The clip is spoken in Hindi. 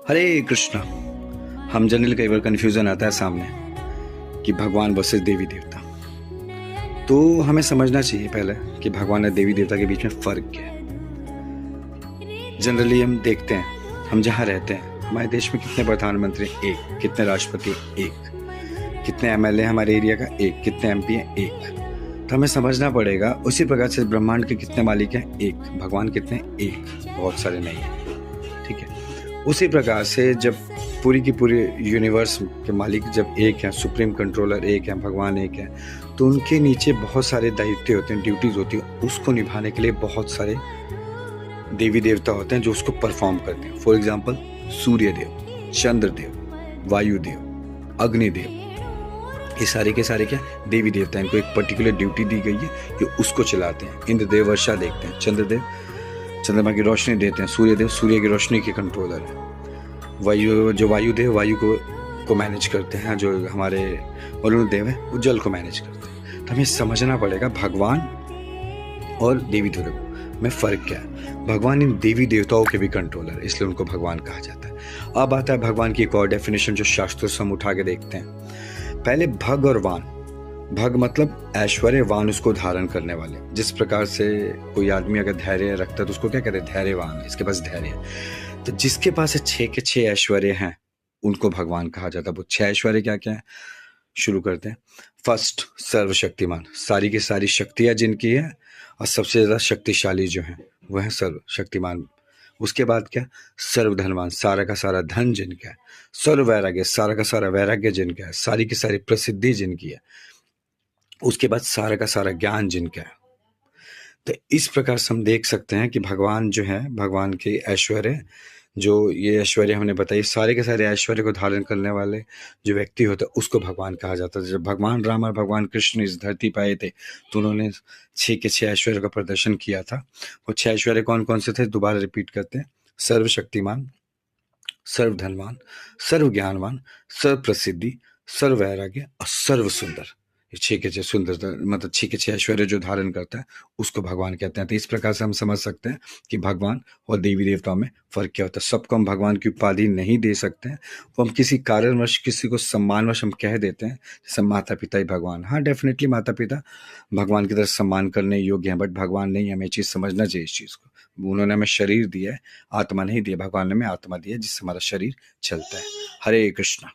हरे कृष्णा। हम जनरल कई बार कन्फ्यूजन आता है सामने कि भगवान वर्सेस देवी देवता। तो हमें समझना चाहिए पहले कि भगवान और देवी देवता के बीच में फर्क क्या है। जनरली हम देखते हैं, हम जहाँ रहते हैं हमारे देश में कितने प्रधानमंत्री, एक। कितने राष्ट्रपति, एक। कितने एमएलए हमारे एरिया का, एक। कितने एमपी हैं, एक। तो हमें समझना पड़ेगा उसी प्रकार से ब्रह्मांड के कितने मालिक हैं, एक। भगवान कितने, एक। बहुत सारे नहीं हैं, ठीक है। उसी प्रकार से जब पूरी की पूरी यूनिवर्स के मालिक जब एक हैं, सुप्रीम कंट्रोलर एक हैं, भगवान एक हैं, तो उनके नीचे बहुत सारे दायित्व होते हैं, ड्यूटीज होती हैं। उसको निभाने के लिए बहुत सारे देवी देवता होते हैं जो उसको परफॉर्म करते हैं। फॉर एग्जाम्पल सूर्य देव, चंद्र देव, वायु देव, अग्नि देव, ये सारे के सारे क्या देवी देवता हैं। इनको एक पर्टिकुलर ड्यूटी दी गई है, ये उसको चलाते हैं। इंद्र देव वर्षा देखते हैं, चंद्रदेव चंद्रमा की रोशनी देते हैं, सूर्य देव सूर्य की रोशनी के कंट्रोलर है। वायु देव वायु को मैनेज करते हैं, जो हमारे वरुण देव है वो जल को मैनेज करते हैं। तो हमें समझना पड़ेगा भगवान और देवी देवता में फर्क क्या है। भगवान इन देवी देवताओं के भी कंट्रोलर, इसलिए उनको भगवान कहा जाता है। अब आता है भगवान की एक और डेफिनेशन जो शास्त्रों से हम उठा के देखते हैं। पहले भग और वान। भग मतलब ऐश्वर्य, वान उसको धारण करने वाले। जिस प्रकार से कोई आदमी अगर धैर्य रखता है तो उसको क्या कहते हैं, धैर्यवान है, इसके पास धैर्य है। तो जिसके पास 6 के 6 ऐश्वर्य हैं उनको भगवान कहा जाता है। वो 6 ऐश्वर्य क्या क्या है, शुरू करते हैं। फर्स्ट, सर्वशक्तिमान, सारी की सारी शक्तियां जिनकी है और सबसे ज्यादा शक्तिशाली जो है वह है सर्वशक्तिमान। उसके बाद क्या, सर्वधनवान, सारा का सारा धन जिनका है। सर्व वैराग्य, सारा का सारा वैराग्य जिनका है, सारी की सारी प्रसिद्धि जिनकी है। उसके बाद सारा का सारा ज्ञान जिनका है। तो इस प्रकार से हम देख सकते हैं कि भगवान जो है, भगवान के ऐश्वर्य, जो ये ऐश्वर्य हमने बताई, सारे के सारे ऐश्वर्य को धारण करने वाले जो व्यक्ति होता है उसको भगवान कहा जाता है। जब भगवान राम और भगवान कृष्ण इस धरती पर आए थे तो उन्होंने 6 के 6 ऐश्वर्य का प्रदर्शन किया था। वो 6 ऐश्वर्य कौन कौन से थे, दोबारा रिपीट करते हैं। सर्वशक्तिमान, सर्वधनवान, सर्व ज्ञानवान, सर्व प्रसिद्धि, सर्व वैराग्य और सर्व सुंदर। ये 6 के 6 सुंदरता मतलब 6 के 6 ऐश्वर्य जो धारण करता है उसको भगवान कहते हैं। तो इस प्रकार से हम समझ सकते हैं कि भगवान और देवी देवताओं में फर्क क्या होता है। सबको हम भगवान की उपाधि नहीं दे सकते हैं। वो हम किसी कारणवश, किसी को सम्मानवश हम कह देते हैं, जैसे माता पिता ही भगवान। हाँ, डेफिनेटली माता पिता भगवान की तरफ सम्मान करने योग्य हैं, बट भगवान नहीं। हमें चीज़ समझना चाहिए इस चीज़ को। उन्होंने हमें शरीर दिया है, आत्मा नहीं दिया। भगवान ने हमें आत्मा दिया जिससे हमारा शरीर चलता है। हरे कृष्णा।